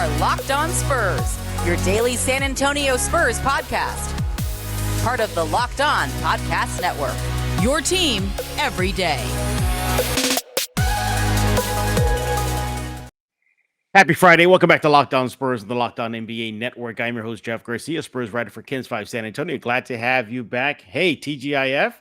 are Locked On Spurs, your daily San Antonio Spurs podcast. Part of the Locked On Podcast Network, your team every day. Happy Friday. Welcome back to Locked On Spurs and the Locked On NBA Network. I'm your host, Jeff Garcia, Spurs writer for Kins 5 San Antonio. Glad to have you back. Hey, TGIF.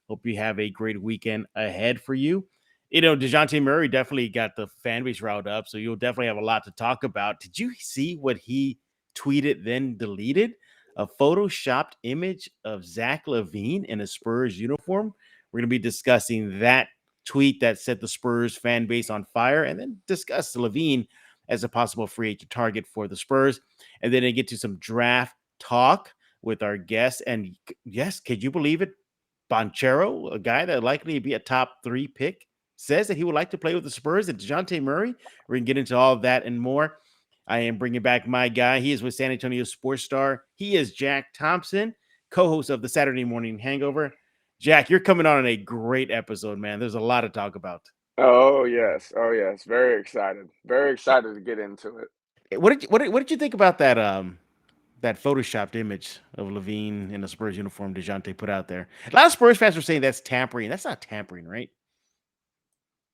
Hope you have a great weekend ahead for you. You know, DeJounte Murray definitely got the fan base riled up, so you'll definitely have a lot to talk about. Did you see what he tweeted then deleted? A photoshopped image of Zach LaVine in a Spurs uniform. We're going to be discussing that tweet that set the Spurs fan base on fire, and then discuss Levine as a possible free agent target for the Spurs. And then I get to some draft talk with our guests. And yes, could you believe it? Banchero, a guy that likely to be a top 3 pick, says that he would like to play with the Spurs and DeJounte Murray. We're going to get into all of that and more. I am bringing back my guy. He is with San Antonio Sports Star. He is Jack Thompson, co-host of the Saturday Morning Hangover. Jack, you're coming on a great episode, man. There's a lot to talk about. Oh yes. Very excited. Very excited to get into it. What did you think about that that photoshopped image of Levine in a Spurs uniform DeJounte put out there? A lot of Spurs fans were saying that's tampering. That's not tampering, right?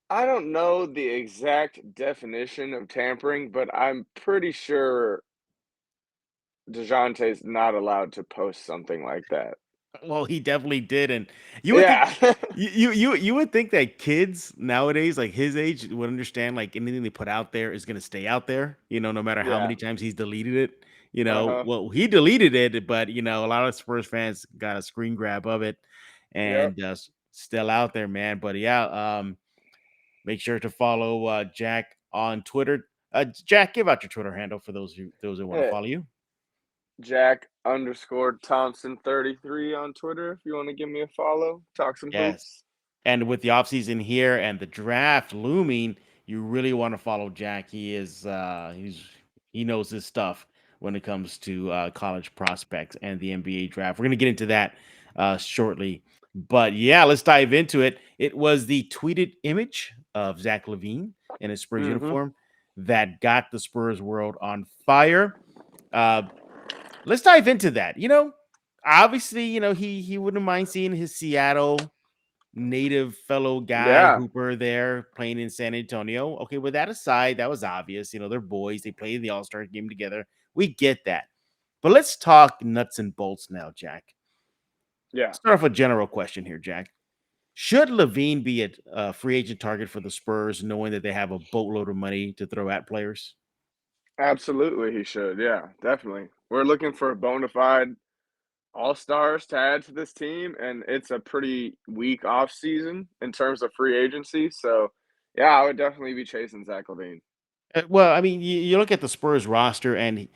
I don't know the exact definition of tampering, but I'm pretty sure DeJounte's not allowed to post something like that. Well, he definitely did, and you would think Yeah. you would think that kids nowadays, like his age, would understand like anything they put out there is going to stay out there. You know, no matter how Yeah. many times he's deleted it. You know, Uh-huh. well, he deleted it, but you know, a lot of Spurs fans got a screen grab of it, Yep. and still out there, man. But yeah, make sure to follow Jack on Twitter. Jack, give out your Twitter handle for those who want to Hey, follow you. Jack_Thompson33 on Twitter if you want to give me a follow. Talk some Yes. hoops. And with the offseason here and the draft looming, you really want to follow Jack. He is he knows his stuff when it comes to college prospects and the NBA draft. We're gonna get into that shortly. But yeah, let's dive into it. It was the tweeted image of Zach LaVine in his Spurs Mm-hmm. uniform that got the Spurs world on fire. Let's dive into that. You know, obviously, you know, he wouldn't mind seeing his Seattle native fellow guy Yeah. Hooper there playing in San Antonio. Okay, with that aside, that was obvious. You know, they're boys. They played the All-Star game together. We get that. But let's talk nuts and bolts now, Jack. Yeah. Start off with a general question here, Jack. Should Levine be a free agent target for the Spurs, knowing that they have a boatload of money to throw at players? Absolutely he should. Yeah, definitely. We're looking for a bona fide all-stars to add to this team, and it's a pretty weak off season in terms of free agency. So, yeah, I would definitely be chasing Zach LaVine. Well, I mean, you look at the Spurs roster, and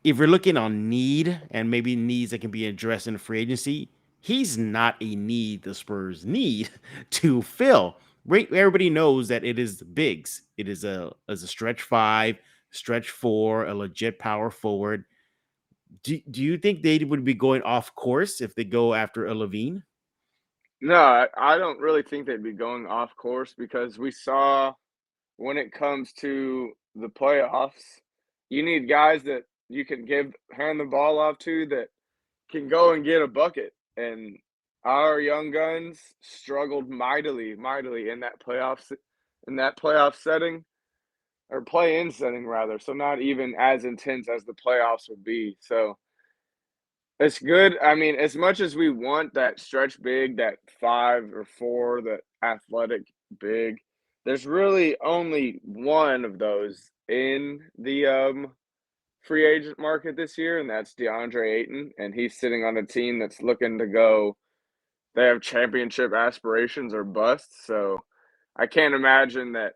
if you're looking on need and maybe needs that can be addressed in free agency, he's not a need the Spurs need to fill. Right? Everybody knows that it is bigs. It is as a stretch 5, stretch 4, a legit power forward. Do you think they would be going off course if they go after a Levine? No, I don't really think they'd be going off course because we saw when it comes to the playoffs, you need guys that you can hand the ball off to that can go and get a bucket. And our young guns struggled mightily in that playoff setting or play-in setting rather. So not even as intense as the playoffs would be. So it's good. I mean, as much as we want that stretch big, that 5 or 4, that athletic big, there's really only one of those in the free agent market this year, and that's DeAndre Ayton, and he's sitting on a team that's looking to go. They have championship aspirations or bust, so I can't imagine that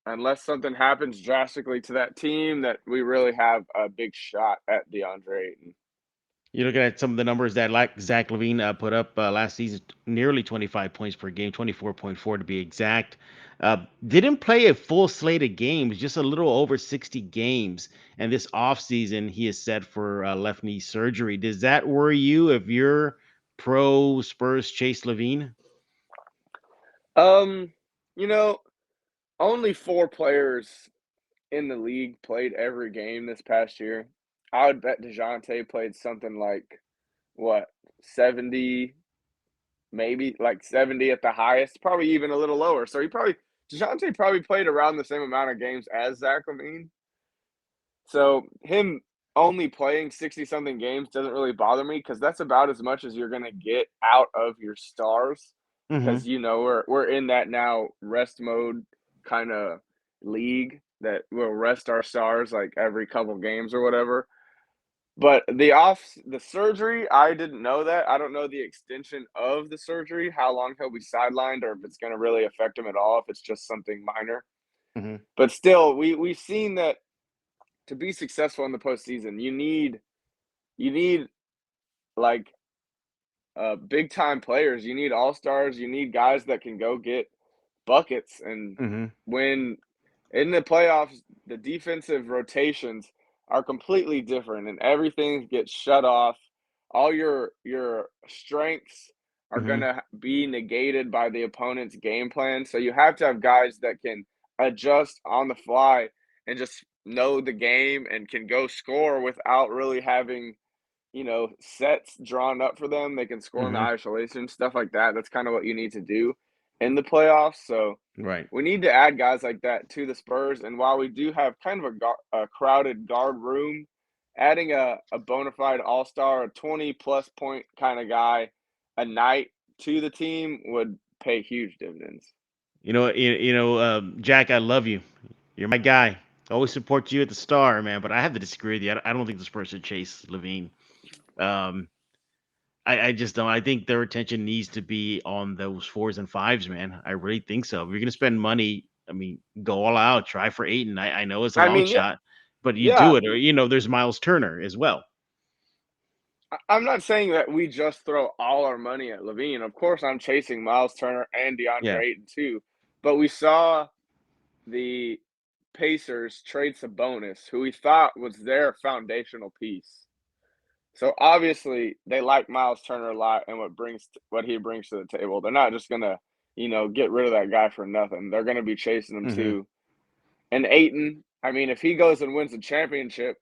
unless something happens drastically to that team, that we really have a big shot at DeAndre Ayton. You're looking at some of the numbers that like Zach Levine put up last season, nearly 25 points per game, 24.4 to be exact. Didn't play a full slate of games, just a little over 60 games. And this offseason, he is set for left knee surgery. Does that worry you if you're pro Spurs Chase Levine? Um, you know, only 4 players in the league played every game this past year, I would bet DeJounte played something like, what, 70, maybe like 70 at the highest, probably even a little lower. So DeJounte probably played around the same amount of games as Zach LaVine. So him only playing 60 something games doesn't really bother me because that's about as much as you're going to get out of your stars. Mm-hmm. Because, we're in that now rest mode kind of league that we'll rest our stars like every couple games or whatever. But the surgery, I didn't know that. I don't know the extension of the surgery, how long he'll be sidelined, or if it's going to really affect him at all, if it's just something minor. Mm-hmm. But still, we've seen that to be successful in the postseason, you need like big time players. You need all stars. You need guys that can go get buckets. And Mm-hmm. when in the playoffs, the defensive rotations are completely different, and everything gets shut off. All your strengths are Mm-hmm. gonna be negated by the opponent's game plan. So you have to have guys that can adjust on the fly and just know the game and can go score without really having sets drawn up for them. They can score in the Mm-hmm. isolation, stuff like that. That's kind of what you need to do in the playoffs. So Right. we need to add guys like that to the Spurs. And while we do have kind of a crowded guard room, adding a bona fide all star, a 20+ point kind of guy a night to the team would pay huge dividends. Jack, I love you. You're my guy. Always support you at the Star, man. But I have to disagree with you. I don't think the Spurs should chase Levine. Um, I just don't. I think their attention needs to be on those fours and fives, man. I really think so. If you're gonna spend money, I mean, go all out. Try for Ayton. I know it's a I long mean, yeah, shot, but you yeah. do it. Or there's Miles Turner as well. I'm not saying that we just throw all our money at Levine. Of course, I'm chasing Miles Turner and Yeah. DeAndre Ayton too. But we saw the Pacers trade Sabonis, who we thought was their foundational piece. So obviously, they like Miles Turner a lot and what he brings to the table. They're not just gonna, get rid of that guy for nothing. They're gonna be chasing him Mm-hmm. too. And Ayton, I mean, if he goes and wins a championship,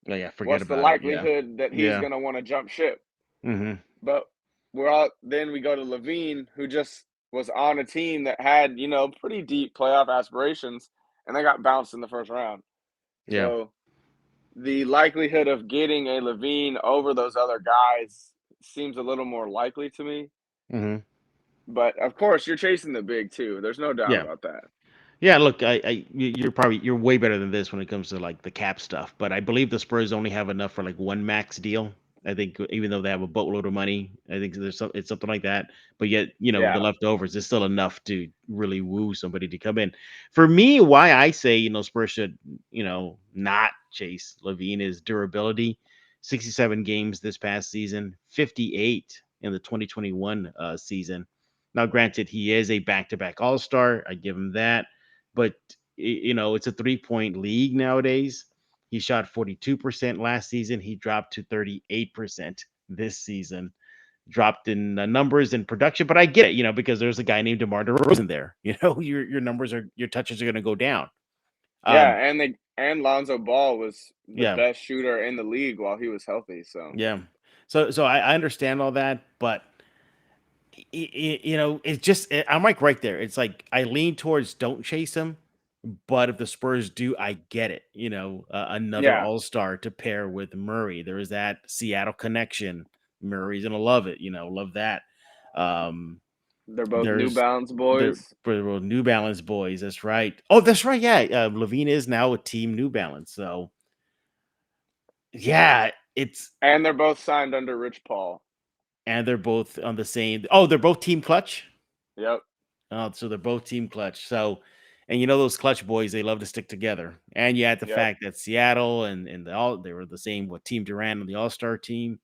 Oh, yeah. Forget what's the about it. Yeah. likelihood that he's Yeah. gonna want to jump ship? Mm-hmm. But then we go to Levine, who just was on a team that had, pretty deep playoff aspirations, and they got bounced in the first round. Yeah. So the likelihood of getting a Levine over those other guys seems a little more likely to me. Mm-hmm. But of course, you're chasing the big too. There's no doubt Yeah. about that. Yeah, look, you're way better than this when it comes to like the cap stuff. But I believe the Spurs only have enough for like one max deal. I think even though they have a boatload of money, I think it's something like that. But yet, the Yeah, leftovers is still enough to really woo somebody to come in. For me, why I say Spurs should not chase Levine is durability. 67 games this past season, 58 in the 2021 season. Now, granted, he is a back-to-back All Star. I give him that, but it's a 3-point league nowadays. He shot 42% last season. He dropped to 38% this season. Dropped in numbers and production, but I get it, because there's a guy named DeMar DeRozan there. Your touches are going to go down. yeah, Um, and Lonzo Ball was the yeah, best shooter in the league while he was healthy. So yeah. So I understand all that, but it's just I'm like right there. It's like I lean towards don't chase him. But if the Spurs do, I get it. Another yeah, All Star to pair with Murray. There is that Seattle connection. Murray's gonna love it. Love that. Um, they're both New there's Balance the boys. for New Balance boys. That's right. Oh, that's right. Yeah, Levine is now a team New Balance. So yeah, it's And they're both signed under Rich Paul. and they're both on the same. Oh, they're both Team Clutch. Yep. Oh, so they're both Team Clutch. So, and those Clutch boys, they love to stick together. And you had the Yep. fact that Seattle and they were the same with Team Durant on the All Star team.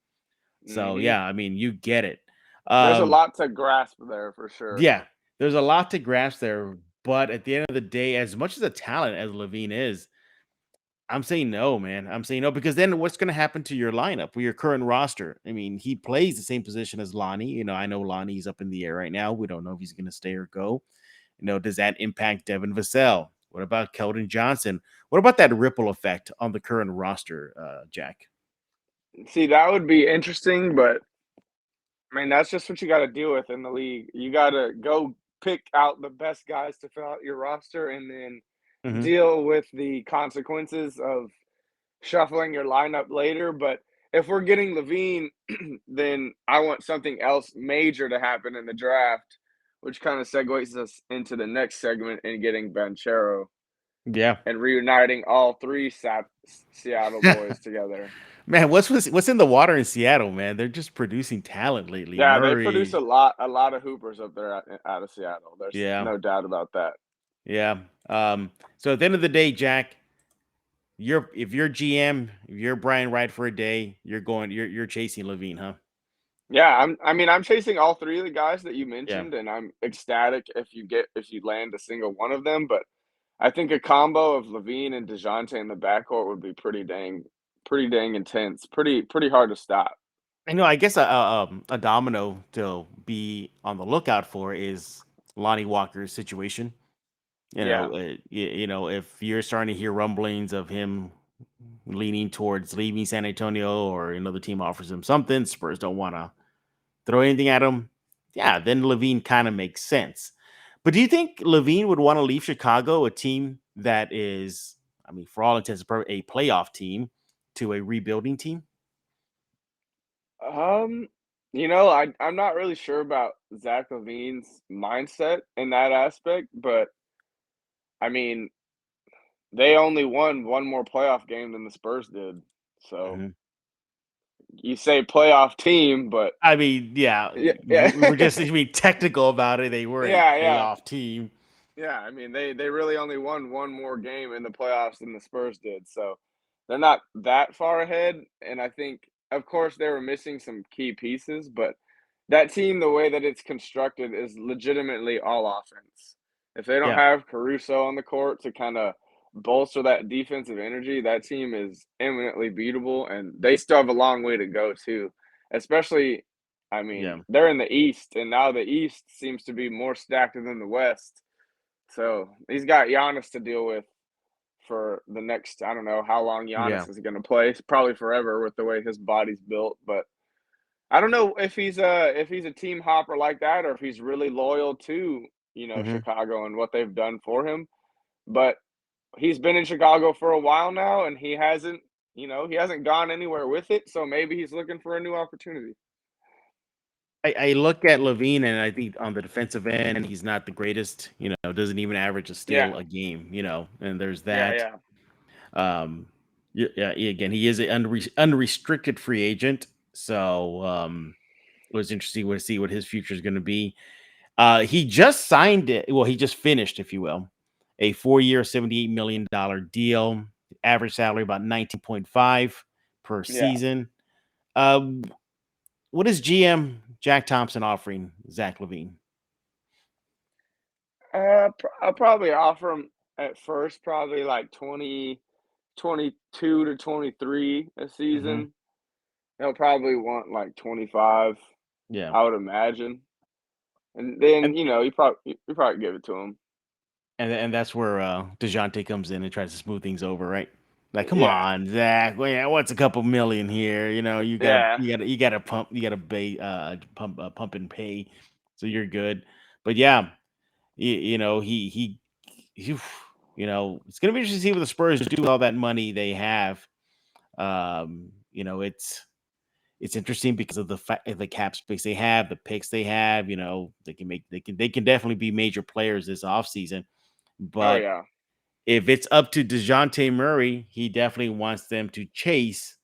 So Mhm. yeah, I mean you get it. There's a Um, lot to grasp there for sure. yeah, there's a lot to grasp there, but at the end of the day, as much as a talent as Levine is, I'm saying no, man. I'm saying no because then what's going to happen to your lineup with your current roster? I mean, he plays the same position as Lonnie. I know Lonnie's up in the air right now. We don't know if he's going to stay or go. Does that impact Devin Vassell? What about Keldon Johnson? What about that ripple effect on the current roster, Jack? See, that would be interesting, but I mean, that's just what you got to deal with in the league. You got to go pick out the best guys to fill out your roster and then Hmm. deal with the consequences of shuffling your lineup later. But if we're getting Levine, then I want something else major to happen in the draft, which kind of segues us into the next segment in getting Banchero Yeah. and reuniting all three Seattle boys together. Man, what's in the water in Seattle, man? They're just producing talent lately. Yeah, they produce Murray. a lot of hoopers up there out of Seattle. There's Yeah. no doubt about that. Yeah. So at the end of the day, Jack, if you're GM, if you're Brian Wright for a day, you're chasing Levine, huh? Yeah, I mean, I'm chasing all three of the guys that you Yeah. mentioned, and I'm ecstatic if you land a single one of them. But I think a combo of Levine and DeJounte in the backcourt would be pretty dang intense. Pretty hard to stop. I know. I guess a domino to be on the lookout for is Lonnie Walker's situation. Yeah, If you're starting to hear rumblings of him leaning towards leaving San Antonio, or another team offers him something, Spurs don't want to throw anything at him. Yeah, then Levine kind of makes sense. But do you think Levine would want to leave Chicago, a team that is, I mean, for all intents and purposes, a playoff team, to a rebuilding team? um, I'm not really sure about Zach Levine's mindset in that aspect, but I mean, they only won one more playoff game than the Spurs did. So Mhm. you say playoff team, but I mean, yeah, yeah, we were yeah, just being technical about it. They were a yeah. playoff team. Yeah, I mean, they really only won one more game in the playoffs than the Spurs did, so they're not that far ahead, and I think, of course, they were missing some key pieces, but that team, the way that it's constructed, is legitimately all offense. If they don't Yeah, have Caruso on the court to kinda bolster that defensive energy, that team is eminently beatable, and they still have a long way to go too, especially I mean, yeah, they're in the East, and now the East seems to be more stacked than the West. So he's got Giannis to deal with for the next, I don't know how long yeah. Giannis is going to play. Probably forever with the way his body's built. But I don't know if he's a team hopper like that or if he's really loyal to Hmm. Chicago and what they've done for him. But he's been in Chicago for a while now, and he hasn't gone anywhere with it. So maybe he's looking for a new opportunity. I look at Levine, and I think on the defensive end, he's not the greatest. Doesn't even average a steal Yeah, a game. And there's yeah, that. yeah. Um, yeah. Again, he is an unrestricted free agent, so it was interesting to see what his future is going to be. He just signed it. Well, he just finished, if you will, a 4-year, $78 million deal. Average salary about 19.5 per Yeah. season. Um, what is GM Jack Thompson offering Zach Levine? I'll probably offer him at first, probably like 22 to 23 a Hmm. season. He'll probably want like 25, Yeah, I would imagine. And then, and you probably give it to him. and that's where Dejounte comes in and tries to smooth things over, right? Like, come Yeah. on, Zach. Well, yeah, what's a couple million here? Yeah. You gotta pump, pump and pay, so you're good. But yeah, he it's gonna be interesting to see what the Spurs do with all that money they have. It's interesting because of the cap space they have, the picks they have. They can definitely be major players this offseason. Oh But yeah. if it's up to DeJounte Murray, he definitely wants them to chase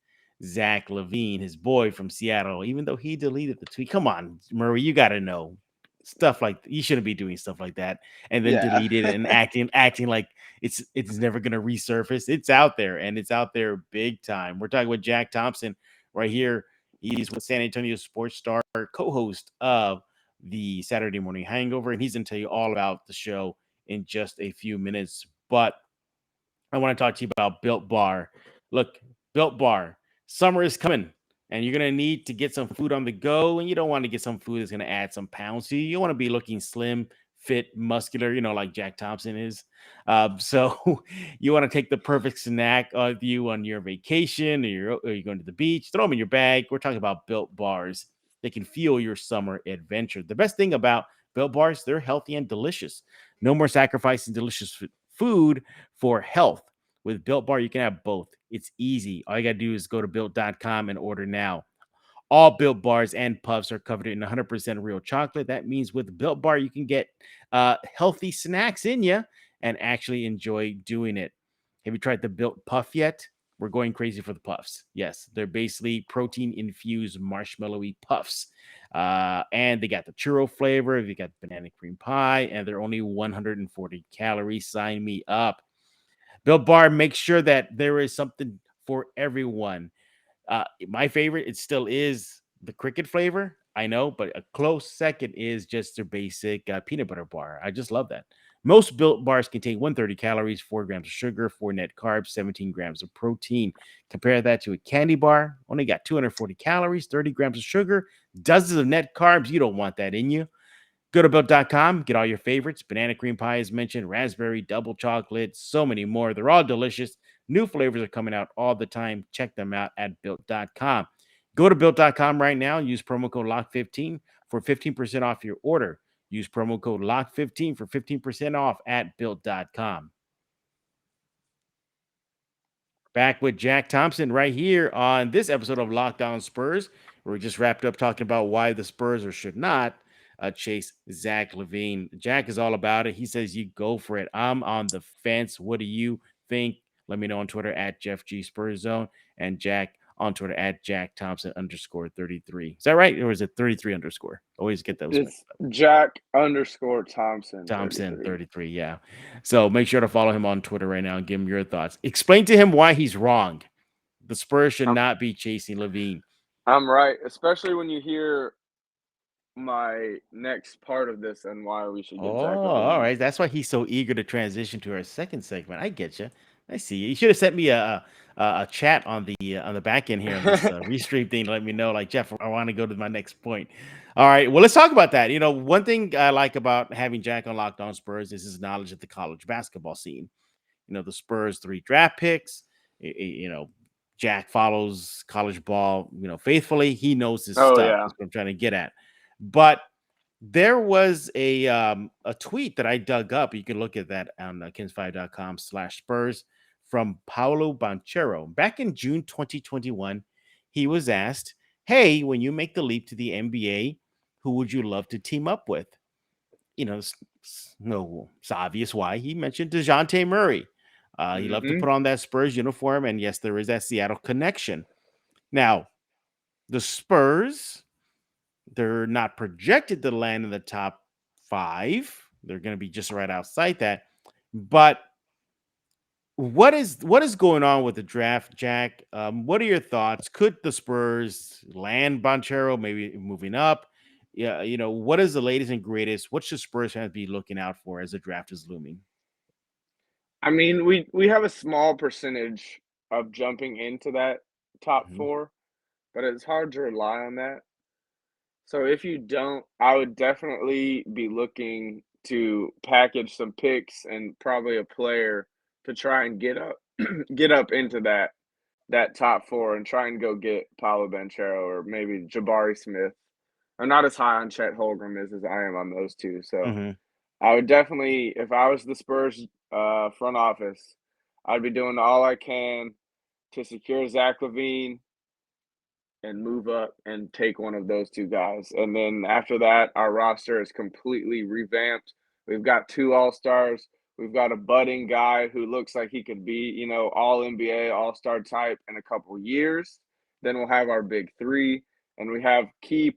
Zach Levine, his boy from Seattle, even though he deleted the tweet. Come on, Murray, you got to know stuff like you shouldn't be doing stuff like that and then Yeah. delete it and acting like it's never going to resurface. It's out there, and it's out there big time. We're talking with Jack Thompson right here. He's with San Antonio Sports Star, co-host of the Saturday Morning Hangover, and he's going to tell you all about the show in just a few minutes. But I want to talk to you about Built Bar. Look, Built Bar, summer is coming, and you're going to need to get some food on the go, and you don't want to get some food that's going to add some pounds to you. You want to be looking slim, fit, muscular, like Jack Thompson is. So you want to take the perfect snack with you on your vacation, or you're going to the beach, throw them in your bag. We're talking about Built Bars. They can fuel your summer adventure. The best thing about Built Bars, they're healthy and delicious. No more sacrificing delicious food for health. With Built Bar, you can have both. It's easy. All you got to do is go to built.com and order now. All Built Bars and Puffs are covered in 100% real chocolate. That means with Built Bar, you can get healthy snacks in you and actually enjoy doing it. Have you tried the Built Puff yet? We're going crazy for the Puffs. Yes, they're basically protein-infused marshmallowy puffs. And they got the churro flavor. They got banana cream pie, and they're only 140 calories. Sign me up. Built Bar makes sure that there is something for everyone. My favorite, it still is the cricket flavor. I know, but a close second is just their basic peanut butter bar. I just love that. Most Built Bars contain 130 calories, 4 grams of sugar, 4 net carbs, 17 grams of protein. Compare that to a candy bar. Only got 240 calories, 30 grams of sugar, dozens of net carbs. You don't want that in you. Go to built.com, get all your favorites. Banana cream pie is mentioned, raspberry, double chocolate, so many more. They're all delicious. New flavors are coming out all the time. Check them out at built.com. Go to built.com right now and use promo code LOCK15 for 15% off your order. Use promo code LOCK15 for 15% off at built.com. Back with Jack Thompson right here on this episode of Locked On Spurs, where we just wrapped up talking about why the Spurs or should not chase Zach LaVine. Jack is all about it. He says, you go for it. I'm on the fence. What do you think? Let me know on Twitter at Jeff G Spurs Zone, and Jack on Twitter at Jack Thompson _33. Is that right? Or is it 33 underscore? Always get those. It's Jack _Thompson. Thompson 33. Yeah. So make sure to follow him on Twitter right now and give him your thoughts. Explain to him why he's wrong. The Spurs should not be chasing LaVine. I'm right, especially when you hear my next part of this and why we should get Zach LaVine. All right. That's why he's so eager to transition to our second segment. I get you. I see you. You should have sent me a chat on the back end here on this restream thing to let me know, like, Jeff, I want to go to my next point. All right. Well, let's talk about that. One thing I like about having Jack on Locked On Spurs is his knowledge of the college basketball scene. The Spurs 3 draft picks. Jack follows college ball, faithfully. He knows his stuff. Yeah. That's what I'm trying to get at. But there was a tweet that I dug up. You can look at that on kins5.com/Spurs from Paolo Banchero. Back in June 2021, he was asked, hey, when you make the leap to the NBA, who would you love to team up with? It's obvious why. He mentioned DeJounte Murray. He loved to put on that Spurs uniform, and yes, there is that Seattle connection. Now, the Spurs, they're not projected to land in the top 5. They're going to be just right outside that. But what is going on with the draft, Jack? What are your thoughts? Could the Spurs land Banchero, maybe moving up? Yeah, what is the latest and greatest? What should Spurs fans be looking out for as the draft is looming? I mean, we have a small percentage of jumping into that top 4, but it's hard to rely on that. So if you don't, I would definitely be looking to package some picks and probably a player to try and get up into that top 4 and try and go get Paolo Banchero or maybe Jabari Smith. I'm not as high on Chet Holmgren as I am on those two. So I would definitely, if I was the Spurs front office, I'd be doing all I can to secure Zach LaVine and move up and take one of those 2 guys. And then after that, our roster is completely revamped. We've got 2 all-stars. We've got a budding guy who looks like he could be, all NBA, all-star type in a couple years. Then we'll have our big 3, and we have key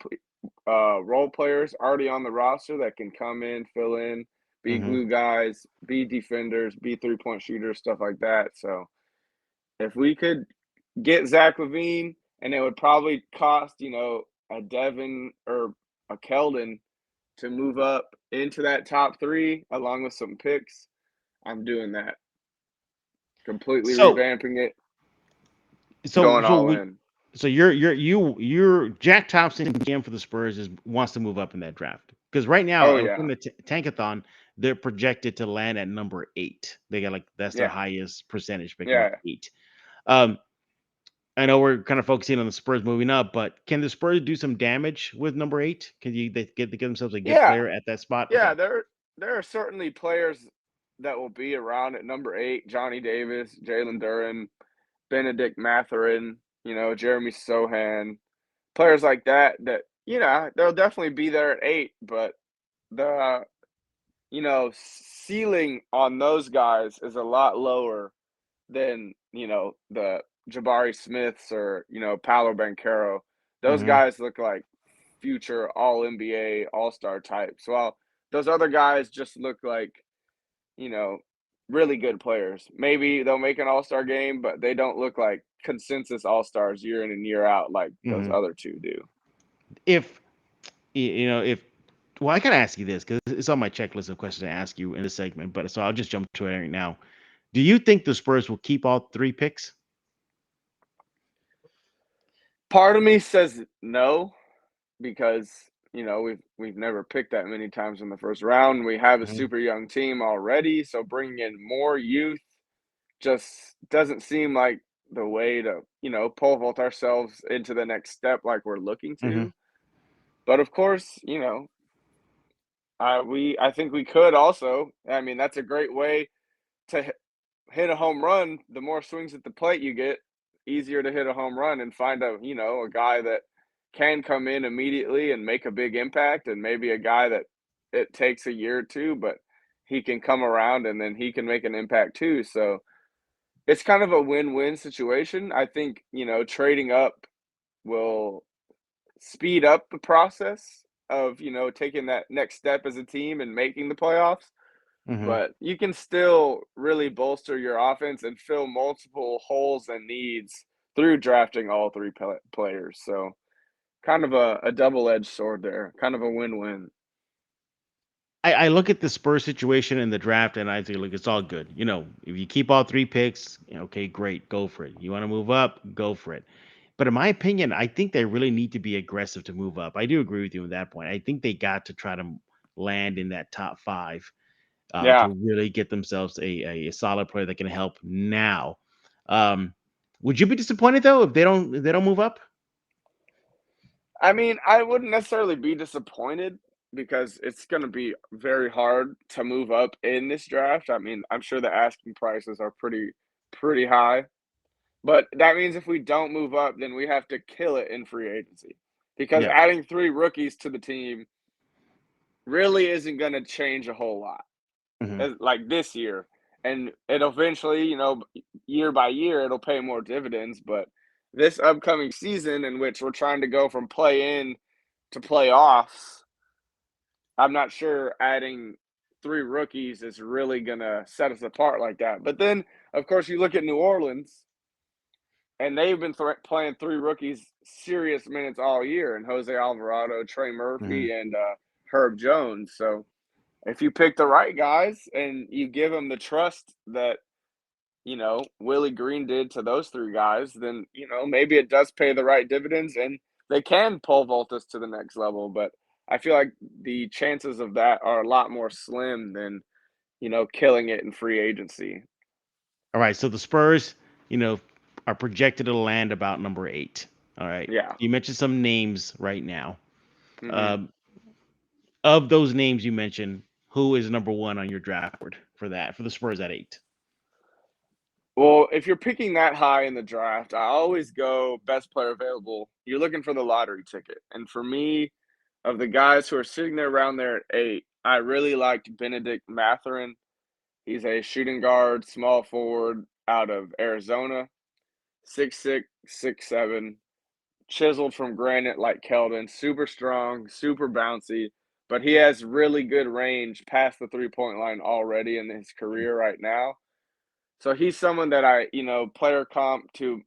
role players already on the roster that can come in, fill in, be glue guys, be defenders, be three-point shooters, stuff like that. So if we could get Zach LaVine, and it would probably cost, a Devin or a Keldon to move up into that top 3 along with some picks, I'm doing that. Completely revamping it. Going all in. So you're Jack Thompson, GM for the Spurs, wants to move up in that draft. Because right now, Oh yeah. in the Tankathon, they're projected to land at number 8. They got that's their Yeah. highest percentage pick, number Yeah. 8. Um, I know we're kind of focusing on the Spurs moving up, but can the Spurs do some damage with number 8? Can they get themselves a good Yeah. player at that spot? Yeah, Okay. there are certainly players that will be around at number 8, Johnny Davis, Jalen Duren, Benedict Matherin, Jeremy Sohan, players like that, they'll definitely be there at 8, but the, ceiling on those guys is a lot lower than, the Jabari Smiths or, Paolo Banchero. Those Mhm. guys look like future all NBA, all-star types. While those other guys just look like, you know, really good players. Maybe they'll make an all-star game, but they don't look like consensus all-stars year in and year out like those Mhm. other two do. If if well, I gotta ask you this because it's on my checklist of questions to ask you in this segment, but so I'll just jump to it right now. Do you think the Spurs will keep all 3 picks? Part of me says no because, we've never picked that many times in the first round. We have a Mhm. super young team already, so bringing in more youth just doesn't seem like the way to, pole vault ourselves into the next step like we're looking Mhm. to. But of course, I think we could also. I mean, that's a great way to hit a home run. The more swings at the plate you get, easier to hit a home run and find a guy that can come in immediately and make a big impact, and maybe a guy that it takes a year or two, but he can come around and then he can make an impact too. So it's kind of a win-win situation. I think, trading up will speed up the process of, taking that next step as a team and making the playoffs, Mhm. but you can still really bolster your offense and fill multiple holes and needs through drafting all three players. So kind of a double-edged sword there, kind of a win-win. I look at the Spurs situation in the draft and I think, look, it's all good. If you keep all 3 picks, okay, great, go for it. You want to move up, go for it. But in my opinion, I think they really need to be aggressive to move up. I do agree with you on that point. I think they got to try to land in that top 5 Yeah. to really get themselves a solid player that can help now. Um, would you be disappointed though if they don't move up? I mean, I wouldn't necessarily be disappointed because it's going to be very hard to move up in this draft. I mean, I'm sure the asking prices are pretty high. But that means if we don't move up, then we have to kill it in free agency. Because Yeah. adding 3 rookies to the team really isn't going to change a whole lot. Hmm. Like this year, and it eventually, year by year, it'll pay more dividends. But this upcoming season, in which we're trying to go from play in to playoffs, I'm not sure adding 3 rookies is really going to set us apart like that. But then, of course, you look at New Orleans, and they've been playing 3 rookies serious minutes all year, and Jose Alvarado, Trey Hmm. Murphy, and Herb Jones. So if you pick the right guys and you give them the trust that, Willie Green did to those 3 guys, then, maybe it does pay the right dividends and they can pole vault us to the next level. But I feel like the chances of that are a lot more slim than, killing it in free agency. All right. So the Spurs, you know, are projected to land about number 8. All right. Yeah. You mentioned some names right now. hmm Um, of those names you mentioned, who is number 1 on your draft board for the Spurs at 8? Well, if you're picking that high in the draft, I always go best player available. You're looking for the lottery ticket. And for me, of the guys who are sitting there around there at 8, I really liked Benedict Matherin. He's a shooting guard, small forward out of Arizona, 6'6", 6'7", chiseled from granite like Keldon, super strong, super bouncy, but he has really good range past the three-point line already in his career right now. So he's someone that player comp to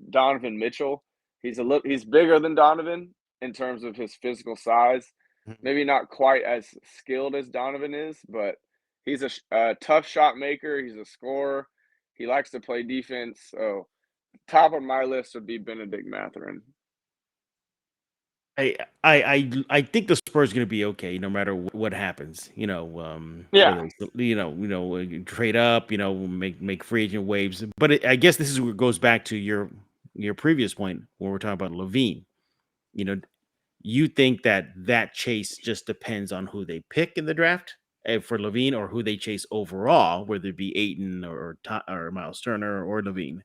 Donovan Mitchell. He's bigger than Donovan in terms of his physical size. Mhm. Maybe not quite as skilled as Donovan is, but he's a tough shot maker. He's a scorer. He likes to play defense. So top of my list would be Benedict Matherin. I think the Spurs are going to be okay no matter what happens. Yeah. Whether it's, trade up, make free agent waves. But I guess this is what goes back to your previous point when we're talking about Levine. You know, you think that chase just depends on who they pick in the draft for Levine, or who they chase overall, whether it be Ayton or Miles Turner or Levine.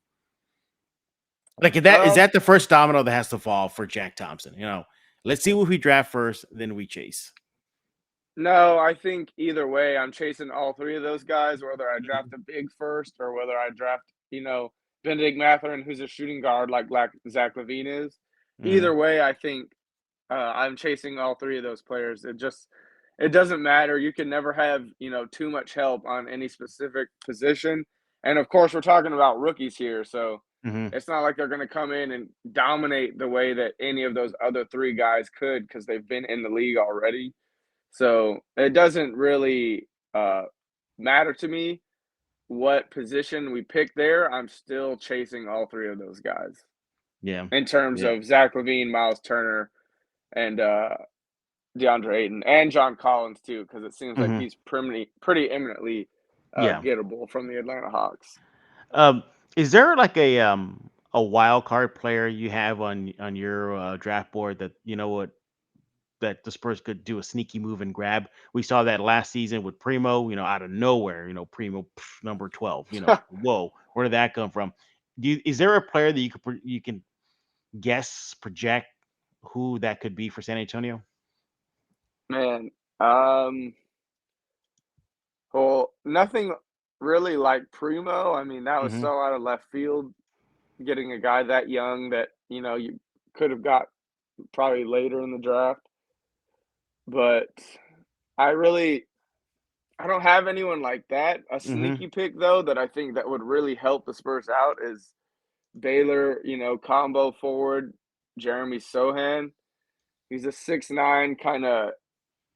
Like is Um, that the first domino that has to fall for Jack Thompson? Let's see what we draft first, then we chase. no, I think either way, I'm chasing all three of those guys, whether I Mhm. draft a big first or whether I draft, Benedict Matherin, who's a shooting guard like Zach LaVine is. Mhm. Either way, I think I'm chasing all three of those players. It doesn't matter. You can never have, too much help on any specific position. And of course, we're talking about rookies here, so Mhm. it's not like they're going to come in and dominate the way that any of those other three guys could because they've been in the league already. So it doesn't really matter to me what position we pick there. I'm still chasing all three of those guys Yeah. in terms Yeah. of Zach LaVine, Miles Turner, and DeAndre Ayton, and John Collins too, because it seems like Mhm. he's pretty eminently Yeah. gettable from the Atlanta Hawks. Um, is there like a wild card player you have on your draft board that that the Spurs could do a sneaky move and grab? We saw that last season with Primo, out of nowhere, Primo number 12, whoa, where did that come from? Is there a player that you can guess, project who that could be for San Antonio? Man, well, nothing really like Primo. I mean, that was Hmm. so out of left field, getting a guy that young that you could have got probably later in the draft. But I really I don't have anyone like that. A Hmm. sneaky pick though that I think that would really help the Spurs out is Baylor, combo forward Jeremy Sohan. He's a 6'9" kind of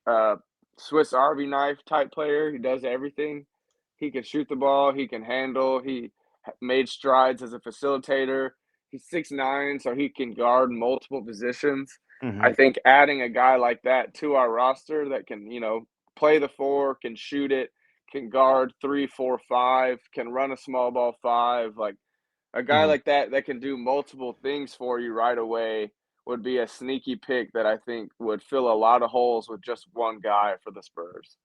uh, Swiss Army knife type player. He does everything. He can shoot the ball. He can handle. He made strides as a facilitator. He's 6'9", so he can guard multiple positions. Hmm. I think adding a guy like that to our roster that can, play the four, can shoot it, can guard 3, 4, 5, can run a small ball five, like a guy Hmm. like that that can do multiple things for you right away would be a sneaky pick that I think would fill a lot of holes with just one guy for the Spurs.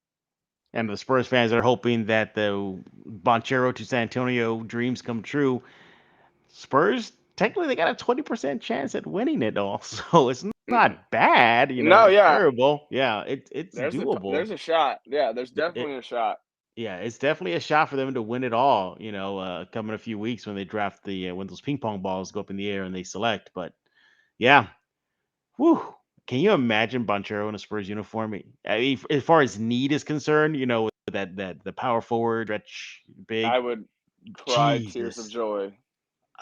And the Spurs fans are hoping that the Bonchero to San Antonio dreams come true. Spurs technically they got a 20% chance at winning it all, so it's Mm. not bad, No, yeah, terrible. Yeah, it's there's doable. a shot. Yeah, there's It definitely a shot. Yeah, it's definitely a shot for them to win it all. Coming a few weeks when they draft when those ping pong balls go up in the air and they select. But yeah, whew. Can you imagine Bonchero in a Spurs uniform? I mean, as far as need is concerned, with that the power forward, stretch I big. would cry tears of Jesus. joy.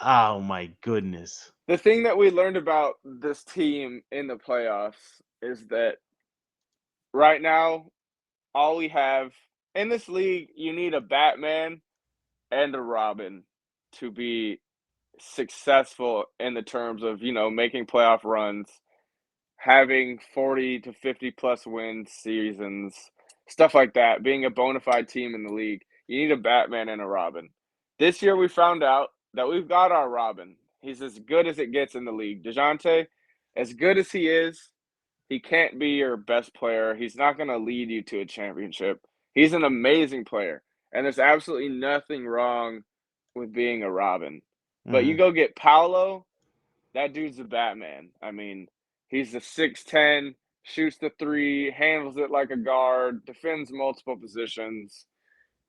Oh my goodness. The thing that we learned about this team in the playoffs is that right now, all we have in this league, you need a Batman and a Robin to be successful in the terms of, making playoff runs, having 40 to 50 plus win seasons, stuff like that, being a bona fide team in the league. You need a Batman and a Robin. This year we found out that we've got our Robin. He's as good as it gets in the league. DeJounte, as good as he is, he can't be your best player. He's not going to lead you to a championship. He's an amazing player, and there's absolutely nothing wrong with being a Robin. But you Hmm. go get Paolo, that dude's a Batman. I mean, he's a 6'10", shoots the three, handles it like a guard, defends multiple positions.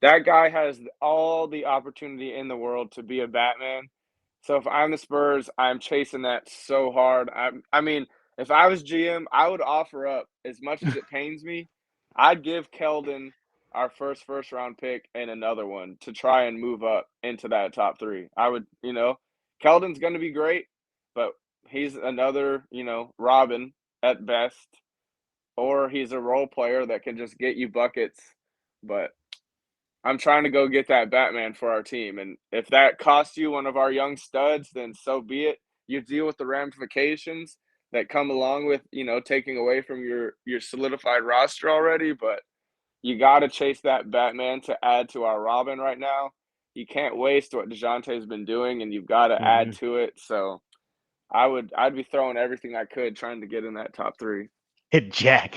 That guy has all the opportunity in the world to be a Batman. So if I'm the Spurs, I'm chasing that so hard. I mean, if I was GM, I would offer up as much as it pains me. I'd give Keldon our first round pick and another one to try and move up into that top three. I would, Keldon's going to be great, but he's another, Robin at best, or he's a role player that can just get you buckets. But I'm trying to go get that Batman for our team, and if that costs you one of our young studs, then so be it. You deal with the ramifications. that come along with, taking away from your solidified roster already, but you got to chase that Batman to add to our Robin right now. You can't waste what DeJounte's been doing, and you've got to add to it. So I'd be throwing everything I could trying to get in that top 3. Jack,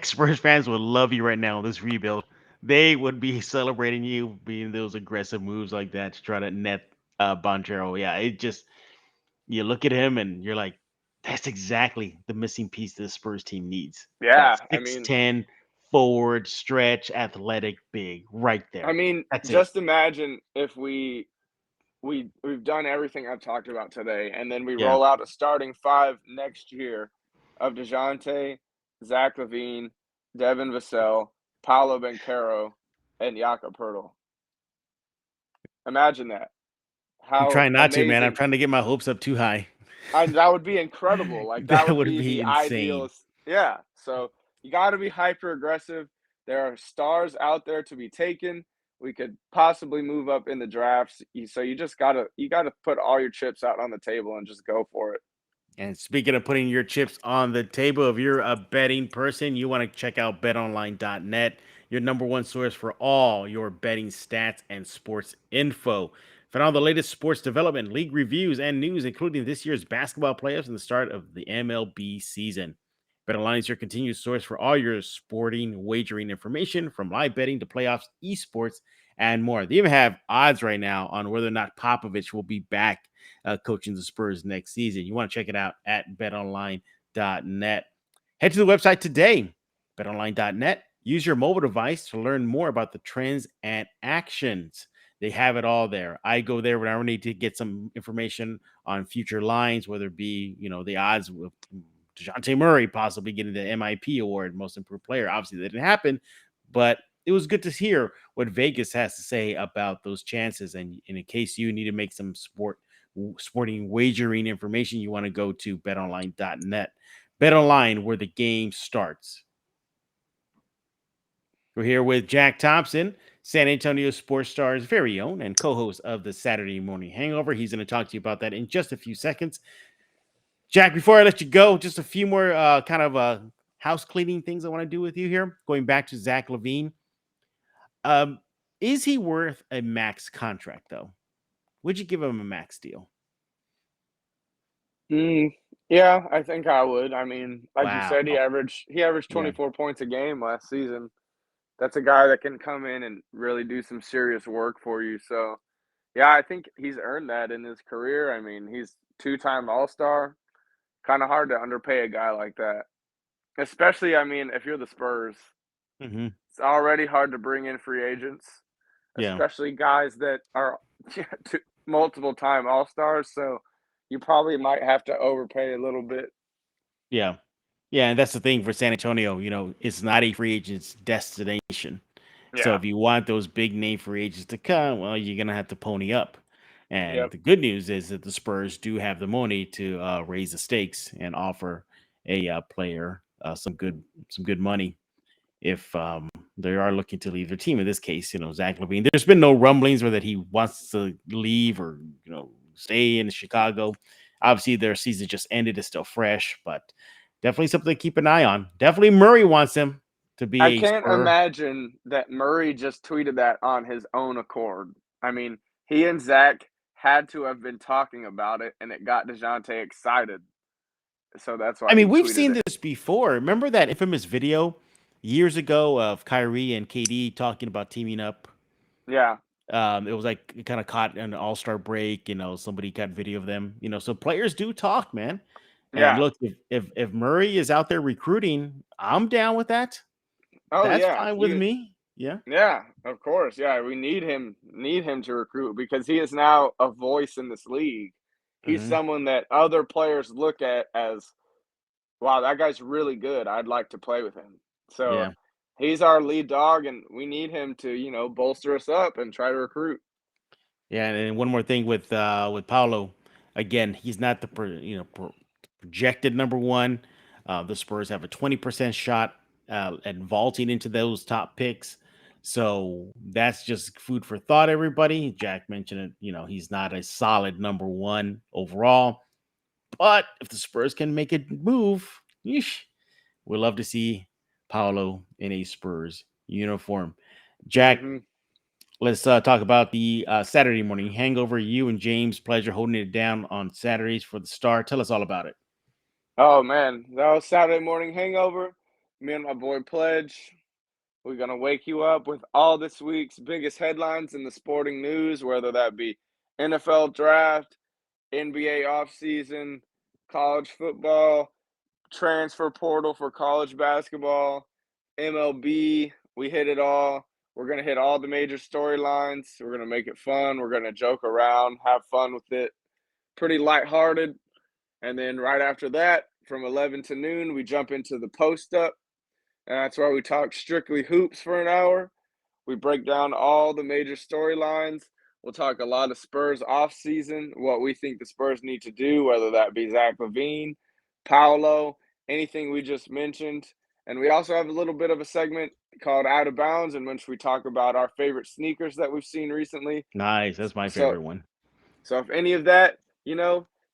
Spurs fans would love you right now in this rebuild. They would be celebrating you being those aggressive moves like that to try to net Banchero. Yeah, it just you look at him and you're like, that's exactly the missing piece the Spurs team needs. That Yeah, I mean, 6'10 forward, stretch, athletic, big, right there. That's it. just imagine if we've done everything I've talked about today, and then we Yeah. roll out a starting 5 next year of DeJounte, Zach LaVine, Devin Vassell, Paolo Banchero, and Jakob Poeltl. Imagine that. I'm How trying not to, man. I'm amazing. trying to get my hopes up too high. That would be incredible. Like, that That would would be be the insane. ideal. Yeah. So you got to be hyper aggressive. There are stars out there to be taken. We could possibly move up in the drafts. So you just gotta put all your chips out on the table and just go for it. And speaking of putting your chips on the table, if you're a betting person, you want to check out betonline.net, your number one source for all your betting stats and sports info. Find all the latest sports development, league reviews, and news, including this year's basketball playoffs and the start of the MLB season. BetOnline is your continued source for all your sporting wagering information, from live betting to playoffs, esports, and more. They even have odds right now on whether or not Popovich will be back coaching the Spurs next season. You want to check it out at betonline.net. Head to the website today, betonline.net. Use your mobile device to learn more about the trends and actions. They have it all there. I go there when I need to get some information on future lines, whether it be, the odds with DeJounte Murray possibly getting the MIP award, most improved player. Obviously, that didn't happen, but it was good to hear what Vegas has to say about those chances. And in case you need to make some sporting wagering information, you want to go to betonline.net. BetOnline, where the game starts. We're here with Jack Thompson, San Antonio Sports Stars' very own and co-host of the Saturday Morning Hangover. He's going to talk to you about that in just a few seconds. Jack, before I let you go, just a few more house cleaning things I want to do with you here. Going back to Zach LaVine. Is he worth a max contract, though? Would you give him a max deal? Yeah, I think I would. I mean, like you Wow. said, he averaged 24 points a game last season. That's a guy that can come in and really do some serious work for you. So, yeah, I think he's earned that in his career. I mean, he's 2-time All-Star. Kind of hard to underpay a guy like that. Especially, I mean, if you're the Spurs, it's already hard to bring in free agents, especially guys that are multiple-time All-Stars. So you probably might have to overpay a little bit. Yeah. Yeah, and that's the thing for San Antonio, it's not a free agent's destination. So Yeah. if you want those big name free agents to come, well, you're going to have to pony up. And Yep. the good news is that the Spurs do have the money to raise the stakes and offer a player some good money if they are looking to leave their team. In this case, Zach LaVine. There's been no rumblings or that he wants to leave or stay in Chicago. Obviously, their season just ended; it's still fresh, but definitely something to keep an eye on. Definitely, Murray wants him to be. I can't imagine that Murray just tweeted that on his own accord. I mean, he and Zach had to have been talking about it, and it got DeJounte excited. So that's why. I mean, we've seen this before. Remember that infamous video years ago of Kyrie and KD talking about teaming up? Yeah. It was like kind of caught an all-star break, somebody got video of them, so players do talk, man. And Yeah. look, if Murray is out there recruiting, I'm down with that. Oh, That's yeah. fine with me. Yeah. Yeah, of course. Yeah, we need him to recruit because he is now a voice in this league. He's someone that other players look at as, wow, that guy's really good. I'd like to play with him. So Yeah. he's our lead dog, and we need him to, bolster us up and try to recruit. Yeah, and one more thing with Paolo, again, he's not the projected number one. The Spurs have a 20% shot at vaulting into those top picks. So that's just food for thought, everybody. Jack mentioned it, he's not a solid number one overall. But if the Spurs can make a move, yeesh, we'd love to see Paolo in a Spurs uniform. Jack, let's talk about the Saturday morning hangover. You and James, pleasure holding it down on Saturdays for the Star. Tell us all about it. Oh man, that was Saturday morning hangover. Me and my boy Pledge. We're gonna wake you up with all this week's biggest headlines in the sporting news, whether that be NFL draft, NBA offseason, college football, transfer portal for college basketball, MLB. We hit it all. We're going to hit all the major storylines. We're going to make it fun. We're going to joke around, have fun with it. Pretty lighthearted. And then right after that, from 11 to noon, we jump into the post up. And that's where we talk strictly hoops for an hour. We break down all the major storylines. We'll talk a lot of Spurs offseason, what we think the Spurs need to do, whether that be Zach LaVine, Paolo, anything we just mentioned. And we also have a little bit of a segment called Out of Bounds, in which we talk about our favorite sneakers that we've seen recently. Nice. That's my favorite one. So if any of that,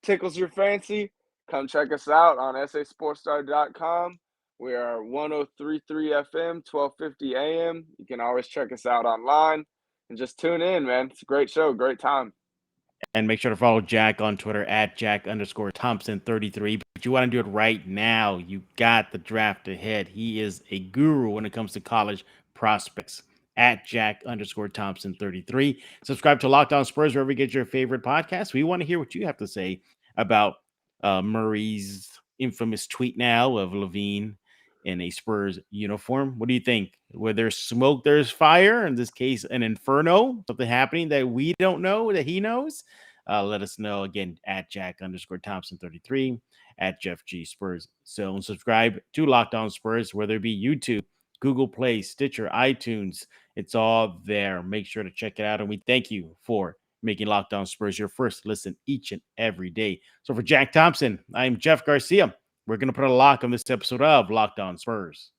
tickles your fancy, come check us out on sasportstar.com. We are 103.3 FM, 1250 AM. You can always check us out online and just tune in, man. It's a great show, great time. And make sure to follow Jack on Twitter at Jack_Thompson33. But you want to do it right now. You got the draft ahead. He is a guru when it comes to college prospects at Jack_Thompson33. Subscribe to Locked On Spurs wherever you get your favorite podcast. We want to hear what you have to say about Murray's infamous tweet now of Levine in a Spurs uniform. What do you think? Where there's smoke, there's fire. In this case, an inferno, something happening that we don't know, that he knows. Let us know again at Jack_Thompson33 at Jeff G Spurs. So subscribe to Locked On Spurs, whether it be YouTube, Google Play, Stitcher, iTunes. It's all there. Make sure to check it out. And we thank you for making Locked On Spurs your first listen each and every day. So for Jack Thompson, I'm Jeff Garcia. We're going to put a lock on this episode of Locked On Spurs.